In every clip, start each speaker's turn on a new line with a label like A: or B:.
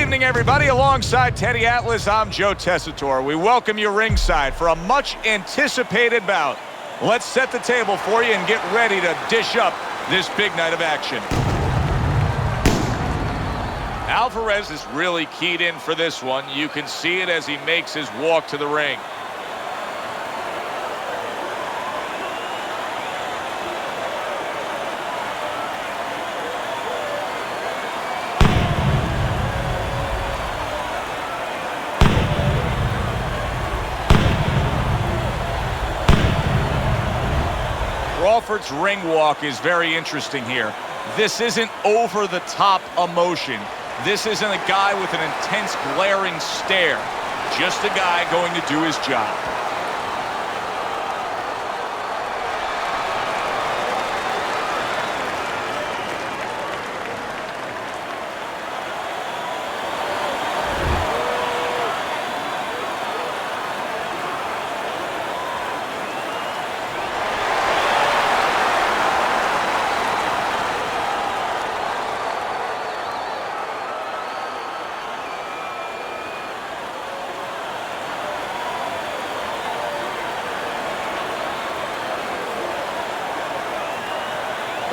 A: evening, everybody. Alongside Teddy Atlas, I'm Joe Tessitore. We welcome you ringside for a much-anticipated bout. Let's set the table for you and get ready to dish up this big night of action. Alvarez is really keyed in for this one. You can see it as he makes his walk to the ring. Crawford's ring walk is very interesting here. This isn't over-the-top emotion. This isn't a guy with an intense glaring stare. Just a guy going to do his job.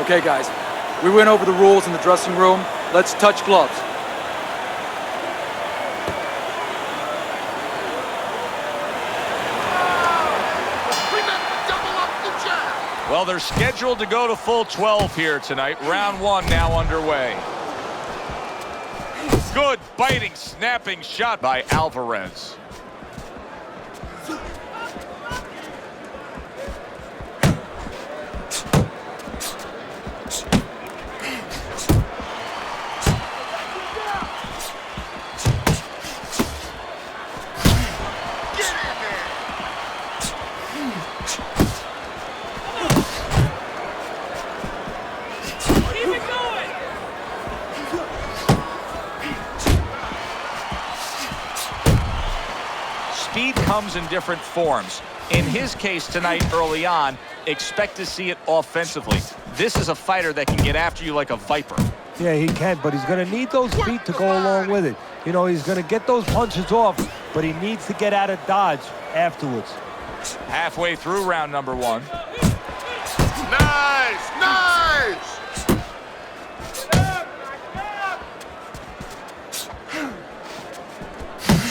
B: Okay, guys, we went over the rules in the dressing room. Let's touch gloves.
A: Well, they're scheduled to go to full 12 here tonight. Round one now underway. Good biting, snapping shot by Alvarez. Speed comes in different forms. In his case tonight early on, expect to see it offensively. This is a fighter that can get after you like a viper.
C: Yeah, he can, but he's going to need those feet to go along with it. You know, he's going to get those punches off, but he needs to get out of dodge afterwards.
A: Halfway through round number one.
D: Nice! Nice!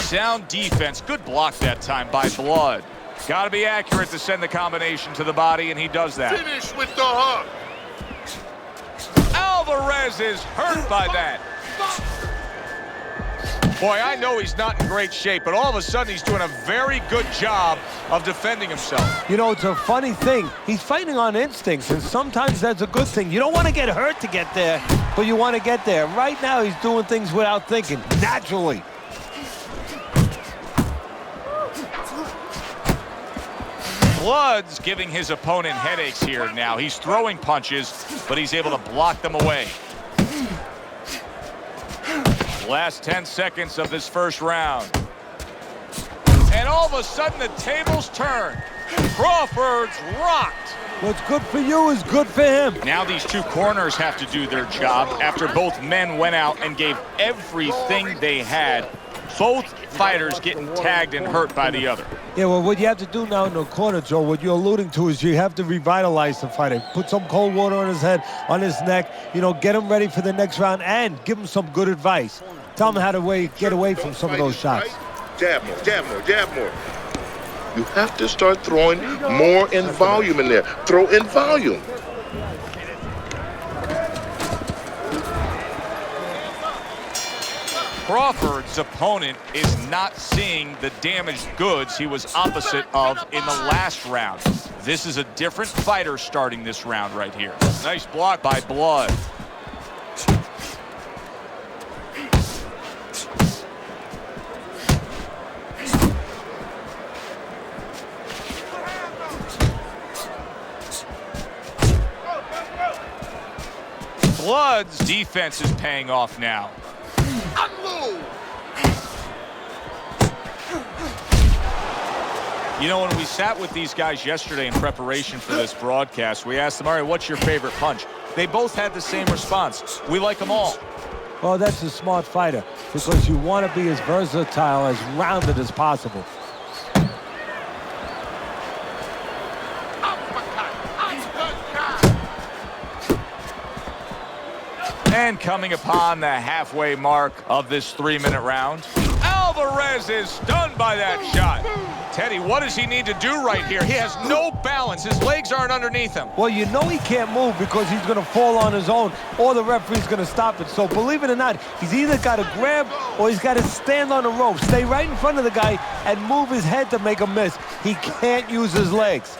A: Sound defense. Good block that time by Blood. Got to be accurate to send the combination to the body, and he does that.
D: Finish with the hook.
A: Alvarez is hurt by that. Boy, I know he's not in great shape, but all of a sudden he's doing a very good job of defending himself.
C: You know, it's a funny thing. He's fighting on instincts, and sometimes that's a good thing. You don't want to get hurt to get there, but you want to get there. Right now, he's doing things without thinking, naturally.
A: Blood's giving his opponent headaches here now. He's throwing punches, but he's able to block them away. Last 10 seconds of this first round. And all of a sudden, the tables turn. Crawford's rocked.
C: What's good for you is good for him.
A: Now these two corners have to do their job after both men went out and gave everything they had. Both fighters getting tagged and hurt by the other.
C: Yeah, well, what you have to do now in the corner, Joe, what you're alluding to is you have to revitalize the fighter. Put some cold water on his head, on his neck, you know, get him ready for the next round and give him some good advice. Tell him how to get away from some of those shots.
D: Jab more, jab more, jab more. You have to start throwing more in volume in there. Throw in volume.
A: Crawford's opponent is not seeing the damaged goods he was opposite of in the last round. This is a different fighter starting this round right here. Nice block by Blood. Blood's defense is paying off now. You know, when we sat with these guys yesterday in preparation for this broadcast, we asked them, all right, what's your favorite punch? They both had the same response. We like them all.
C: Well, that's a smart fighter because you want to be as versatile, as rounded as possible.
A: And coming upon the halfway mark of this 3-minute round, Alvarez is stunned by that shot. Teddy, what does he need to do right here? He has no balance. His legs aren't underneath him.
C: Well, you know he can't move because he's going to fall on his own or the referee's going to stop it. So believe it or not, he's either got to grab or he's got to stand on the rope, stay right in front of the guy and move his head to make a miss. He can't use his legs.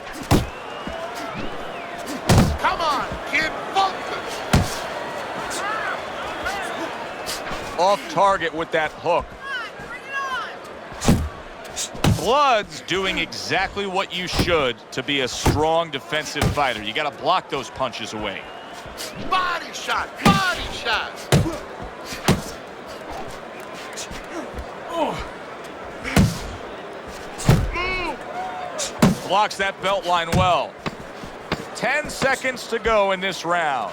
D: Come on, kid, focus.
A: Off target with that hook. Blood's doing exactly what you should to be a strong defensive fighter. You got to block those punches away.
D: Body shot, body shot.
A: Blocks that belt line well. 10 seconds to go in this round.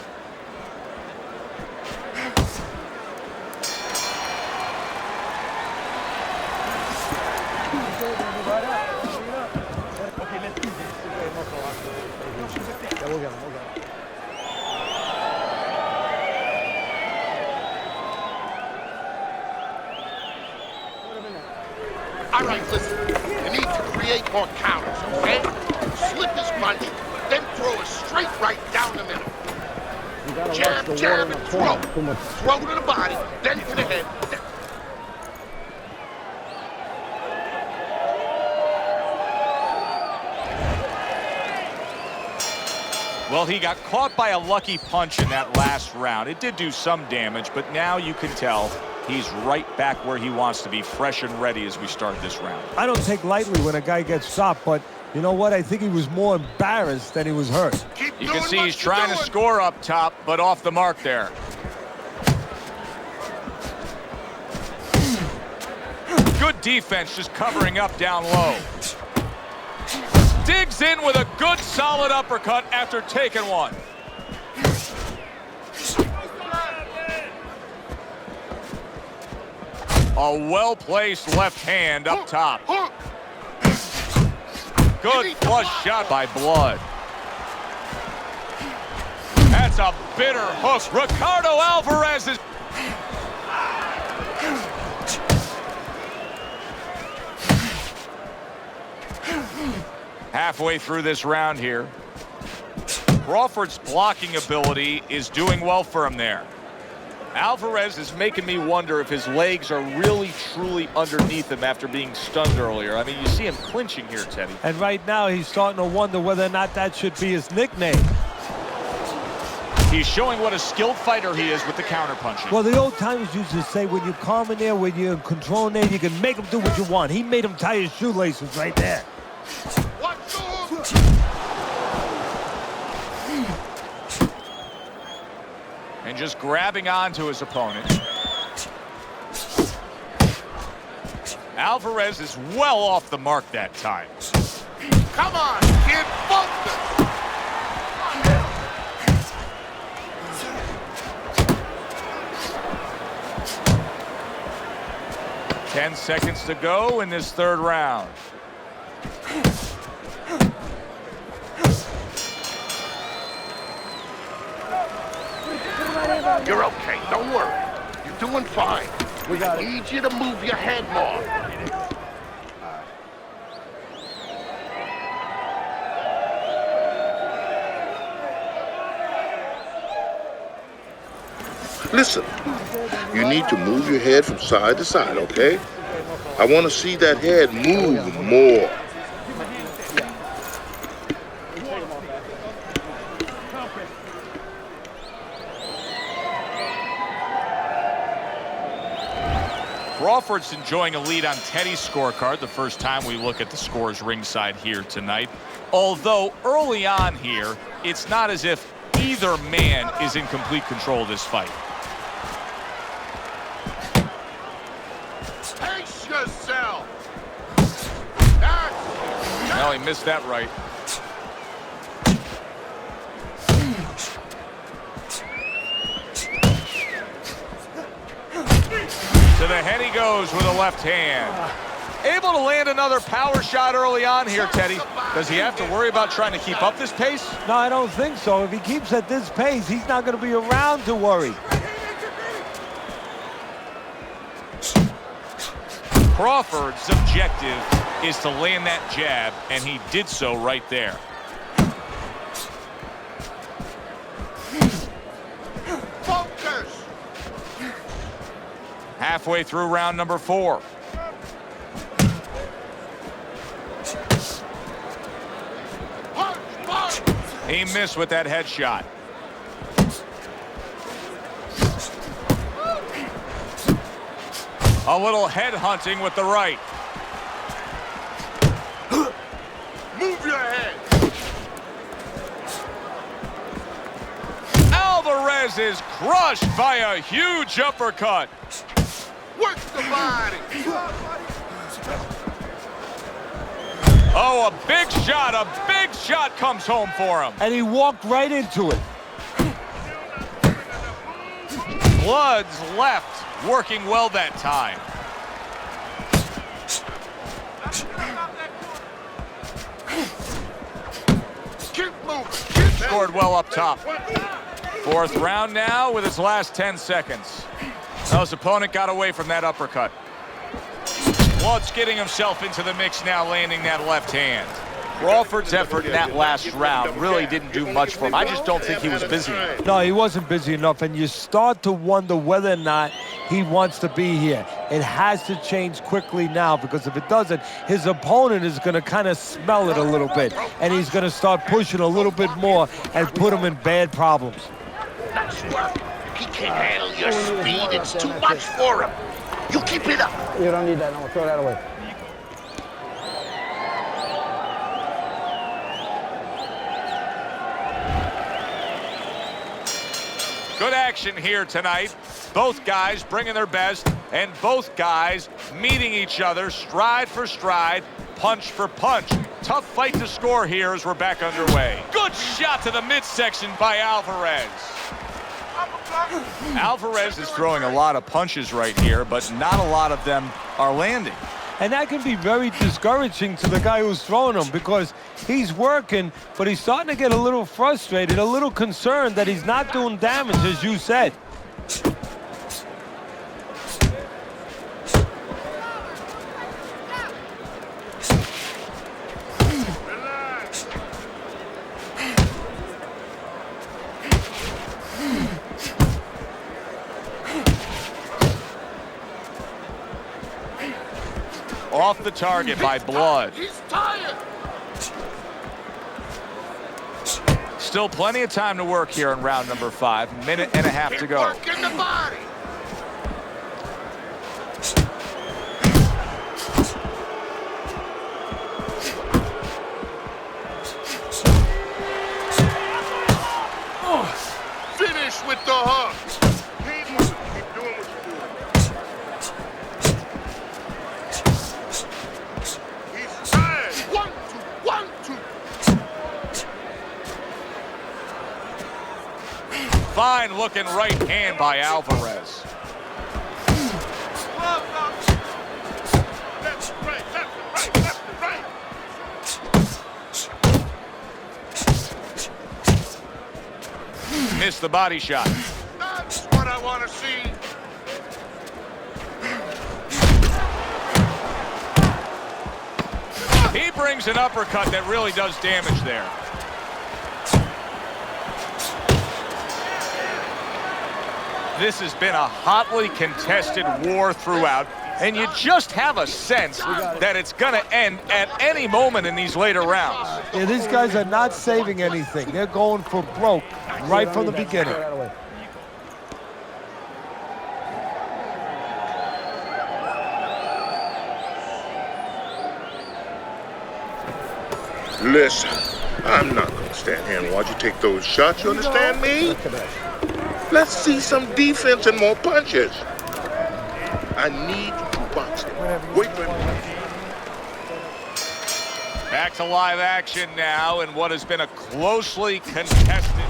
D: All right, listen. You need to create more counters, okay? Slip his punch, then throw a straight right down the middle. Jab, jab, and throw. Throw to the body, then to the head.
A: Well, he got caught by a lucky punch in that last round. It did do some damage, but now you can tell he's right back where he wants to be, fresh and ready as we start this round.
C: I don't take lightly when a guy gets stopped, but you know what? I think he was more embarrassed than he was hurt.
A: You can see he's trying to score up top, but off the mark there. Good defense, just covering up down low. Digs in with a good, solid uppercut after taking one. A well-placed left hand up top. Good flush shot by Blood. That's a bitter hook. Ricardo Alvarez is... Halfway through this round here. Crawford's blocking ability is doing well for him there. Alvarez is making me wonder if his legs are really, truly underneath him after being stunned earlier. I mean, you see him clinching here, Teddy.
C: And right now, he's starting to wonder whether or not that should be his nickname.
A: He's showing what a skilled fighter he is with the counterpunching.
C: Well, the old timers used to say, when you're calm in there, when you're in control in there, you can make him do what you want. He made him tie his shoelaces right there.
A: And just grabbing onto his opponent. Alvarez is well off the mark that time.
D: Come on, kid, focus.
A: 10 seconds to go in this third round.
D: You're okay, don't worry. You're doing fine. I need you to move your head more. Listen, you need to move your head from side to side, okay? I want to see that head move more.
A: Crawford's enjoying a lead on Teddy's scorecard the first time we look at the scores ringside here tonight. Although early on here, it's not as if either man is in complete control of this fight.
D: Pace yourself.
A: No, he missed that right. To the head he goes with a left hand. Able to land another power shot early on here, Teddy. Does he have to worry about trying to keep up this pace?
C: No, I don't think so. If he keeps at this pace, he's not going to be around to worry.
A: Crawford's objective is to land that jab, and he did so right there.
D: Focus!
A: Halfway through round number 4.
D: Punch! Punch!
A: He missed with that headshot. A little head hunting with the right.
D: Move your head!
A: Alvarez is crushed by a huge uppercut.
D: Work the body!
A: Oh, a big shot comes home for him.
C: And he walked right into it.
A: Blood's left, working well that time.
D: Keep moving! Keep
A: Scored well up top. 4th round now with his last 10 seconds. Now his opponent got away from that uppercut. Blood's getting himself into the mix now, landing that left hand. Crawford's effort in that last round really didn't do much for him. I just don't think he was busy.
C: No, he wasn't busy enough, and you start to wonder whether or not he wants to be here. It has to change quickly now, because if it doesn't, his opponent is going to kind of smell it a little bit, and he's going to start pushing a little bit more and put him in bad problems.
D: Nice work. He can't handle your speed. It's too much for him. You keep it up.
E: You don't need that. No, throw that away.
A: Good action here tonight. Both guys bringing their best, and both guys meeting each other stride for stride, punch for punch. Tough fight to score here as we're back underway. Good shot to the midsection by Alvarez. Alvarez is throwing a lot of punches right here, but not a lot of them are landing.
C: And that can be very discouraging to the guy who's throwing them, because he's working, but he's starting to get a little frustrated, a little concerned that he's not doing damage, as you said.
A: Off the target by Blood.
D: He's tired.
A: Still plenty of time to work here in round number 5. Minute and a half to go.
D: Work in the body. Finish with the hook. Keep doing what you're doing. He's tired. 1, 2, 1, 2.
A: Fine looking right hand by Alvarez.
D: Left, right, left, right, left, right.
A: Missed the body shot.
D: That's what I want to see.
A: He brings an uppercut that really does damage there. This has been a hotly contested war throughout, and you just have a sense that it's going to end at any moment in these later rounds.
C: Yeah, these guys are not saving anything. They're going for broke right from the beginning.
E: Throw that away.
D: Listen, I'm not going to stand here and watch you take those shots. You understand me? Let's see some defense and more punches. I need you to box him. Wait for him.
A: Back to live action now in what has been a closely contested.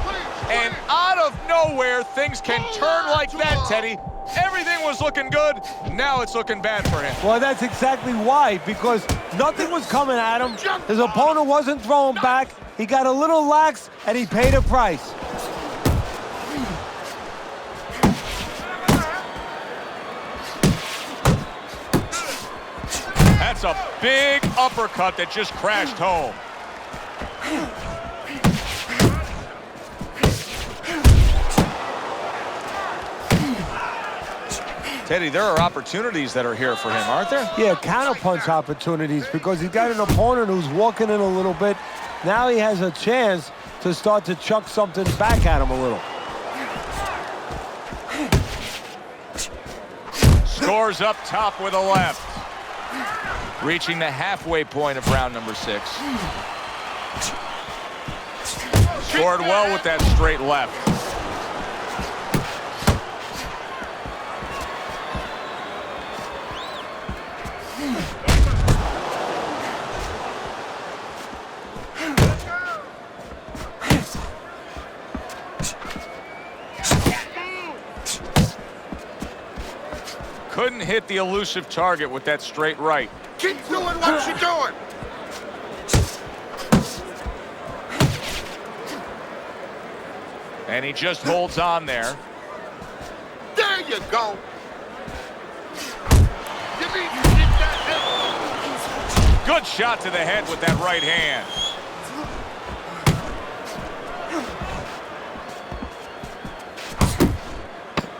A: And out of nowhere, things can turn like that, Teddy. Everything was looking good. Now it's looking bad for him.
C: Well, that's exactly why, because nothing was coming at him. His opponent wasn't throwing back. He got a little lax, and he paid a price.
A: That's a big uppercut that just crashed home. Teddy, there are opportunities that are here for him, aren't there?
C: Yeah, counterpunch opportunities, because he's got an opponent who's walking in a little bit. Now he has a chance to start to chuck something back at him a little.
A: Scores up top with a left. Reaching the halfway point of round number 6. Scored well with that straight left. Couldn't hit the elusive target with that straight right.
D: Keep doing what you're doing.
A: And he just holds on there.
D: There you go. You need to get that hit.
A: Good shot to the head with that right hand.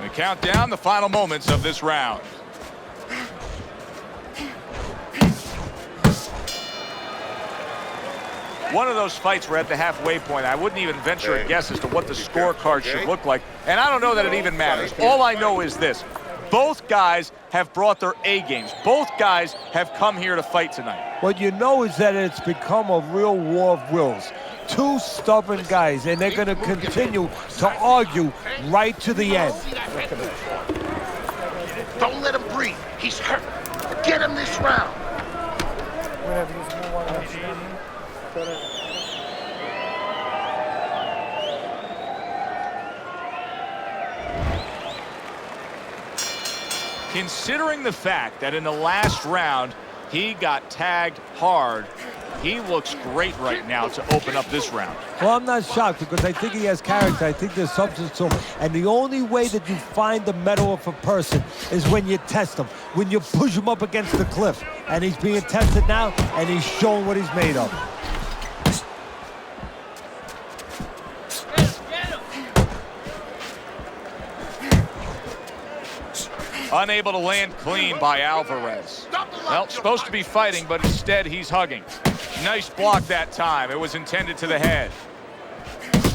A: We count down the final moments of this round. One of those fights were at the halfway point. I wouldn't even venture a guess as to what the scorecard should look like. And I don't know that it even matters. All I know is this. Both guys have brought their A games. Both guys have come here to fight tonight.
C: What you know is that it's become a real war of wills. Two stubborn guys, and they're going to continue to argue right to the end.
D: Don't let him breathe. He's hurt. Get him this round.
A: Considering the fact that in the last round he got tagged hard, he looks great right now to open up this round.
C: Well, I'm not shocked, because I think he has character. I think there's substance to him. And the only way that you find the mettle of a person is when you test him, when you push him up against the cliff. And he's being tested now, and he's showing what he's made of.
A: Unable to land clean by Alvarez. Well, supposed to be fighting, but instead he's hugging. Nice block that time. It was intended to the head.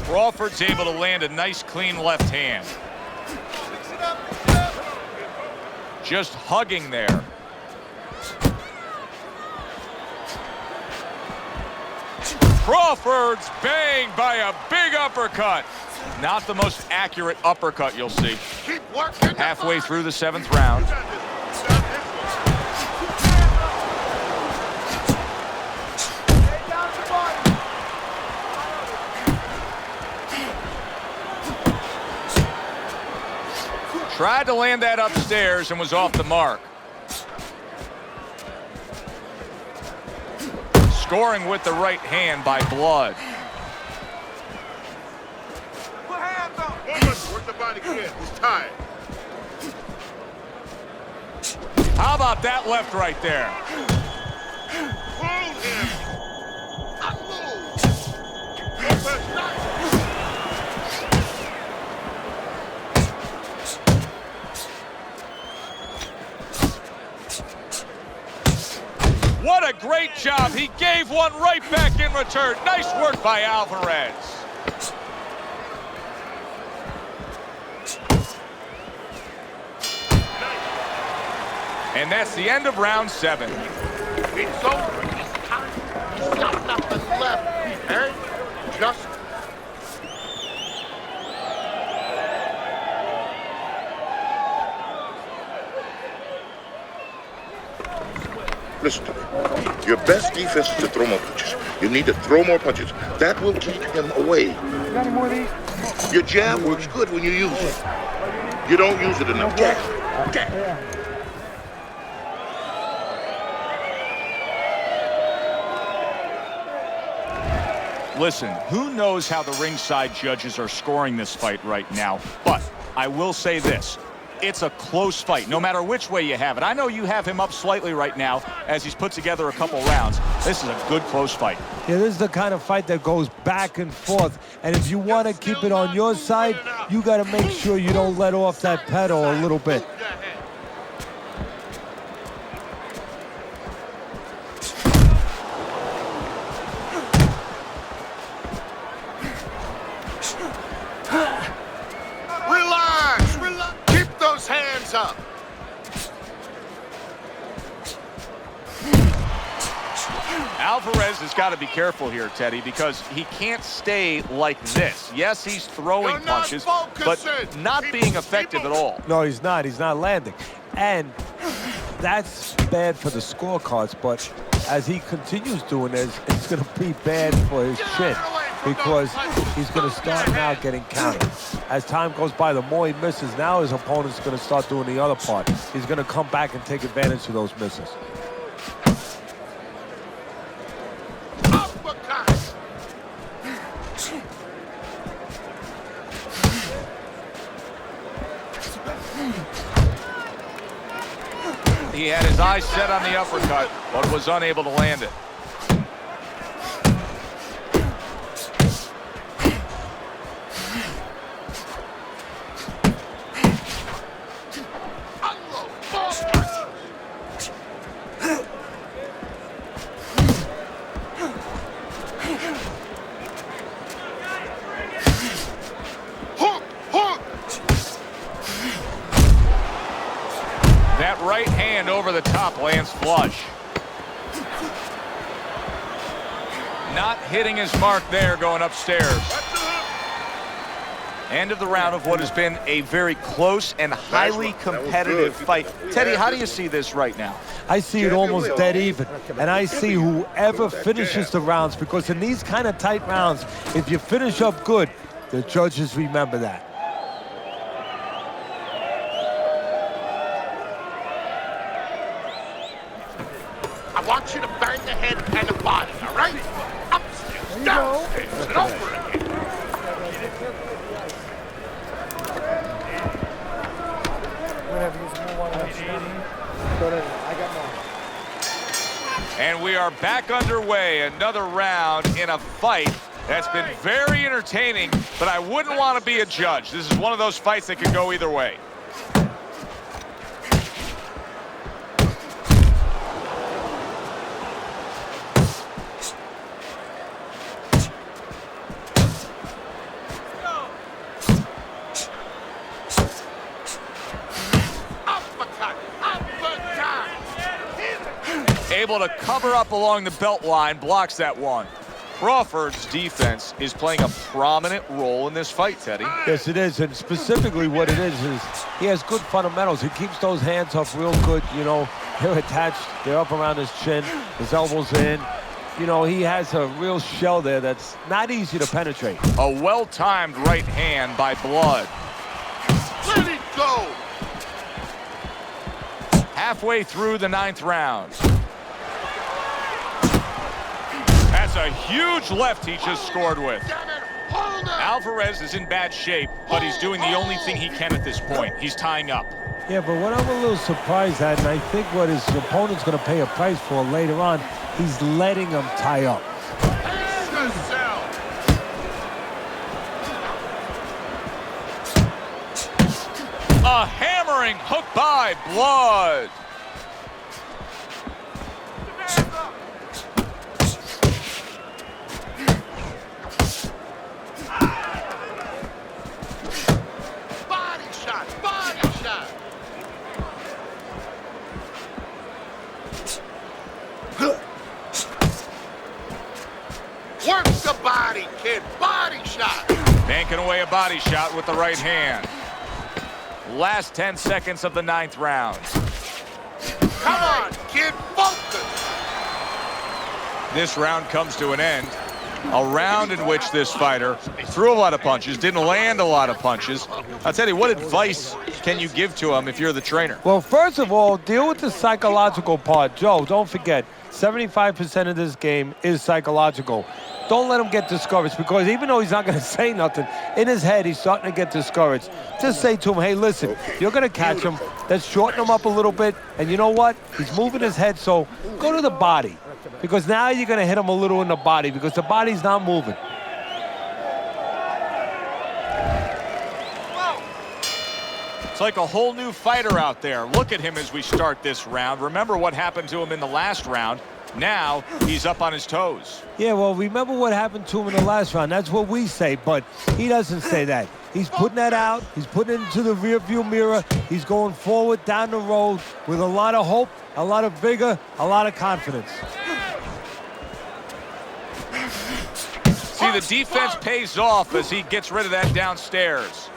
A: Crawford's able to land a nice clean left hand. Just hugging there. Crawford's banged by a big uppercut. Not the most accurate uppercut you'll see.
D: Keep working.
A: Halfway through the 7th round. Tried to land that upstairs and was off the mark. Scoring with the right hand by Blood.
D: Work the body kid. He's tired.
A: How about that left right there?
D: Hold him.
A: What a great job. He gave one right back in return. Nice work by Alvarez. And that's the end of round 7.
D: It's over. He's tired. He's got nothing left. Eh? Just listen to me. Your best defense is to throw more punches. You need to throw more punches. That will keep him away.
E: Got any more of these?
D: Your jab works good when you use it. You don't use it enough, Jack.
A: Listen, who knows how the ringside judges are scoring this fight right now, but I will say this. It's a close fight, no matter which way you have it. I know you have him up slightly right now as he's put together a couple rounds. This is a good close fight.
C: Yeah, this is the kind of fight that goes back and forth. And if you want to keep it on your side, you got to make sure you don't let off that pedal a little bit.
D: Up.
A: Alvarez has got to be careful here, Teddy, because he can't stay like this. Yes, he's throwing punches, but not being effective at all.
C: No, he's not. He's not landing. And that's bad for the scorecards, but as he continues doing this, it's going to be bad for his chin, because he's going to start now getting countered. As time goes by, the more he misses, now his opponent's going to start doing the other part. He's going to come back and take advantage of those misses.
A: He had his eyes set on the uppercut, but was unable to land it. That right hand over the top lands flush. Not hitting his mark there, going upstairs. End of the round of what has been a very close and highly competitive fight. Teddy, how do you see this right now?
C: I see it almost dead even, and I see whoever finishes the rounds, because in these kind of tight rounds, if you finish up good, the judges remember that.
D: I want you to bang the head and the body, all right? Upstairs, downstairs, and over again.
A: And we are back underway. Another round in a fight that's been very entertaining, but I wouldn't want to be a judge. This is one of those fights that could go either way. Able to cover up along the belt line, blocks that one. Crawford's defense is playing a prominent role in this fight, Teddy.
C: Yes, it is, and specifically what it is he has good fundamentals. He keeps those hands up real good, you know. They're attached, they're up around his chin, his elbows in. You know, he has a real shell there that's not easy to penetrate.
A: A well-timed right hand by Blood.
D: Let it go!
A: Halfway through the 9th round. That's a huge left he just scored with. Alvarez is in bad shape, but he's doing the only thing he can at this point. He's tying up.
C: Yeah, but what I'm a little surprised at, and I think what his opponent's going to pay a price for later on, he's letting him tie up.
A: A hammering hook by Blood.
D: Work the body, kid. Body shot.
A: Banking away a body shot with the right hand. Last 10 seconds of the 9th round.
D: Come on, kid. Focus.
A: This round comes to an end. A round in which this fighter threw a lot of punches, didn't land a lot of punches. I'll tell you, what advice can you give to him if you're the trainer?
C: Well, first of all, deal with the psychological part. Joe, don't forget, 75% of this game is psychological. Don't let him get discouraged, because even though he's not going to say nothing, in his head, he's starting to get discouraged. Just say to him, hey, listen, you're going to catch him. Let's shorten him up a little bit. And you know what? He's moving his head, so go to the body, because now you're going to hit him a little in the body, because the body's not moving.
A: It's like a whole new fighter out there. Look at him as we start this round. Remember what happened to him in the last round. Now he's up on his toes.
C: Yeah, well, remember what happened to him in the last round. That's what we say, but he doesn't say that. He's putting that out. He's putting it into the rearview mirror. He's going forward down the road with a lot of hope, a lot of vigor, a lot of confidence.
A: See, the defense pays off as he gets rid of that downstairs.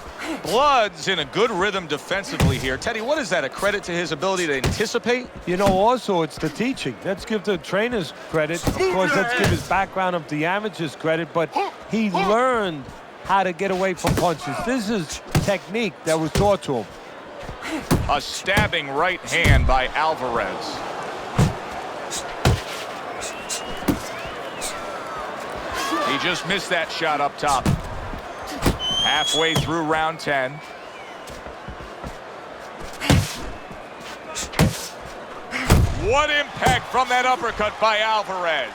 A: Blood's in a good rhythm defensively here. Teddy, what is that, a credit to his ability to anticipate?
C: You know, also, it's the teaching. Let's give the trainers credit. Of course, let's give his background of the amateurs credit, but he learned how to get away from punches. This is technique that was taught to him.
A: A stabbing right hand by Alvarez. He just missed that shot up top. Halfway through round 10. What impact from that uppercut by Alvarez.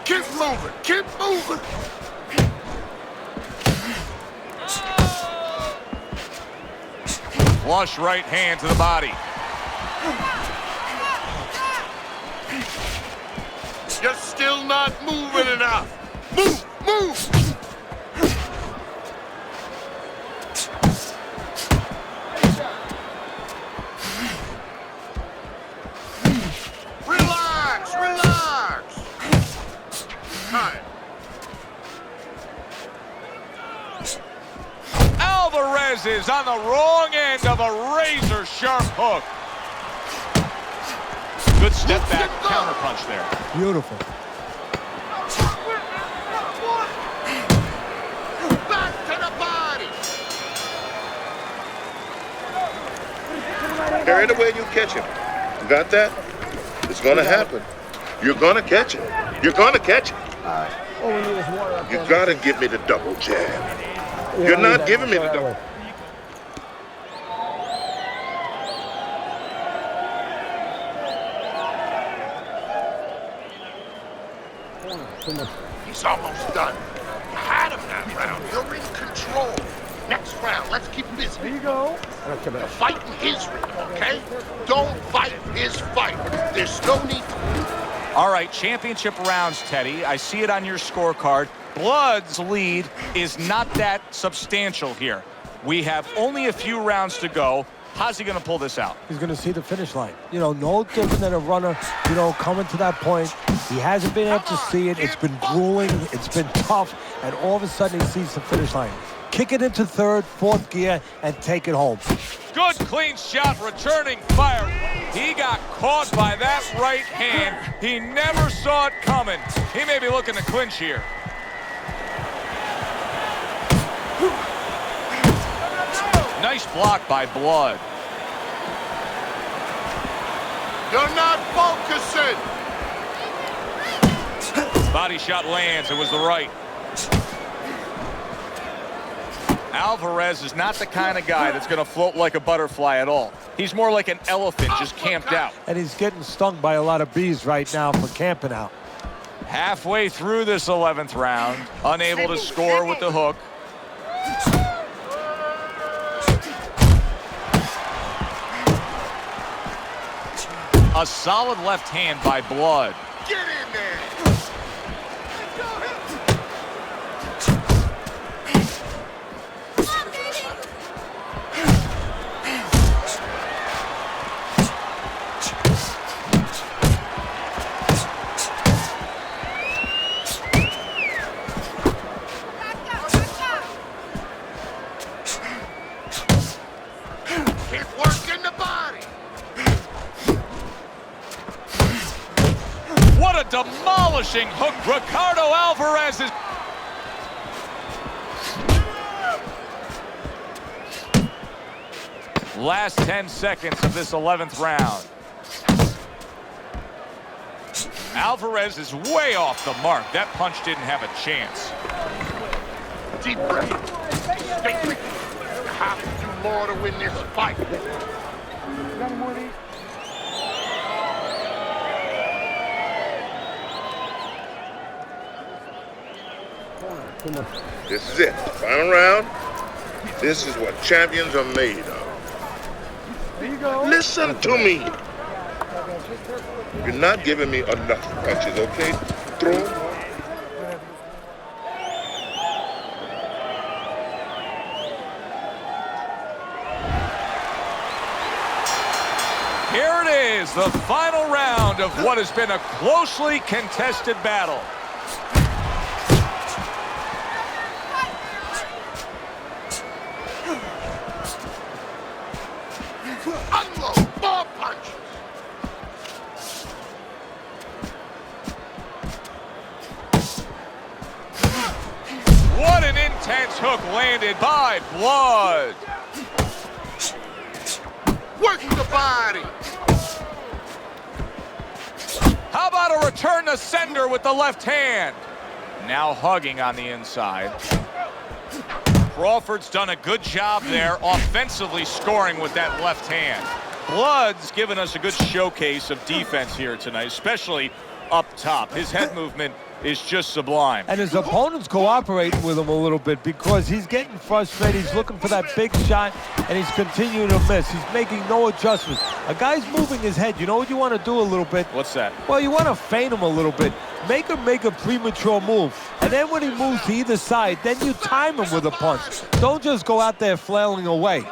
D: Keep moving. Keep moving.
A: Flush right hand to the body.
D: You're still not moving enough. Move, move. Relax, relax. Time.
A: Alvarez is on the wrong end of a razor-sharp hook. Good step back counter punch there.
C: Beautiful.
D: Back to the body.
F: Carry it away, you catch him. You got that? It's gonna happen. You're gonna catch it. You're gonna catch it.
E: All we need is water up
F: You
E: there.
F: gotta give me the double jab.
E: Yeah,
F: You're
E: I need
F: not
E: that.
F: giving me the
E: Throw that
F: double.
E: away.
D: He's almost done. You had him that round. You're in control. Next round, let's keep busy.
E: There you go.
D: You're fighting his rhythm, okay? Don't fight his fight. There's no need to.
A: All right, championship rounds, Teddy. I see it on your scorecard. Blood's lead is not that substantial here. We have only a few rounds to go. How's he going to pull this out?
C: He's going to see the finish line. You know, no different than a runner, you know, coming to that point. He hasn't been able to see it. It's been grueling. It's been tough. And all of a sudden, he sees the finish line. Kick it into third, fourth gear, and take it home.
A: Good clean shot, returning fire. He got caught by that right hand. He never saw it coming. He may be looking to clinch here. Nice block by Blood.
D: You're not focusing.
A: Body shot lands. It was the right. Alvarez is not the kind of guy that's going to float like a butterfly at all. He's more like an elephant just camped out.
C: And he's getting stung by a lot of bees right now for camping out.
A: Halfway through this 11th round, unable to score with the hook. A solid left hand by Blood.
D: Get in there. Keep working the body.
A: What a demolishing hook. Ricardo Alvarez is... Last 10 seconds of this 11th round. Alvarez is way off the mark. That punch didn't have a chance.
D: Deep breath. Stay quick. You have to do more to win this fight.
E: Got any more of these?
F: This is it. Final round. This is what champions are made of.
E: There you go.
F: Listen to me. You're not giving me enough punches, okay? Throw.
A: Here it is, the final round of what has been a closely contested battle.
D: Unload more punches.
A: What an intense hook landed by Blood.
D: Work the body.
A: How about a return to sender with the left hand? Now hugging on the inside. Crawford's done a good job there, offensively scoring with that left hand. Blood's given us a good showcase of defense here tonight, especially up top. His head movement is just sublime.
C: And his opponent's cooperating with him a little bit because he's getting frustrated. He's looking for that big shot, and he's continuing to miss. He's making no adjustments. A guy's moving his head. You know what you want to do a little bit?
A: What's that?
C: Well, you want to feint him a little bit. Make him make a premature move. And then when he moves to either side, then you time him with a punch. Don't just go out there flailing away.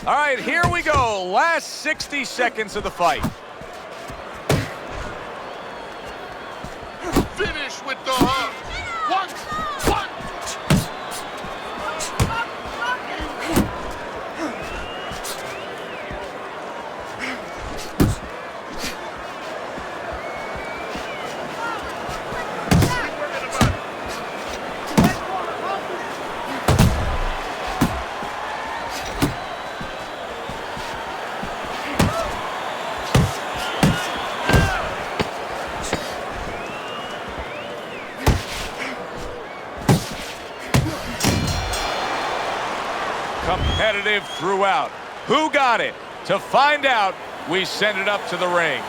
A: All right, here we go. Last 60 seconds of the fight.
D: Finish with the hug. One.
A: Competitive throughout. Who got it? To find out, we send it up to the ring.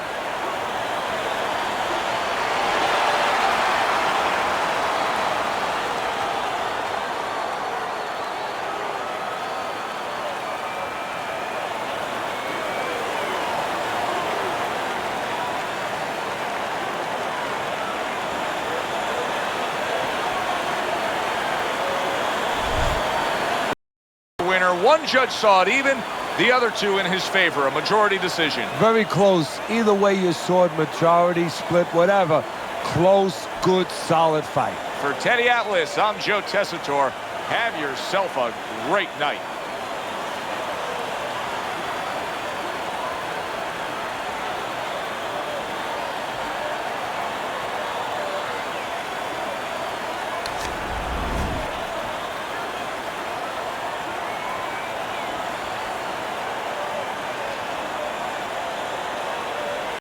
A: Winner. One judge saw it even, the other two in his favor. A majority decision.
C: Very close. Either way you saw it, majority, split, whatever. Close, good, solid fight.
A: For Teddy Atlas, I'm Joe Tessitore. Have yourself a great night.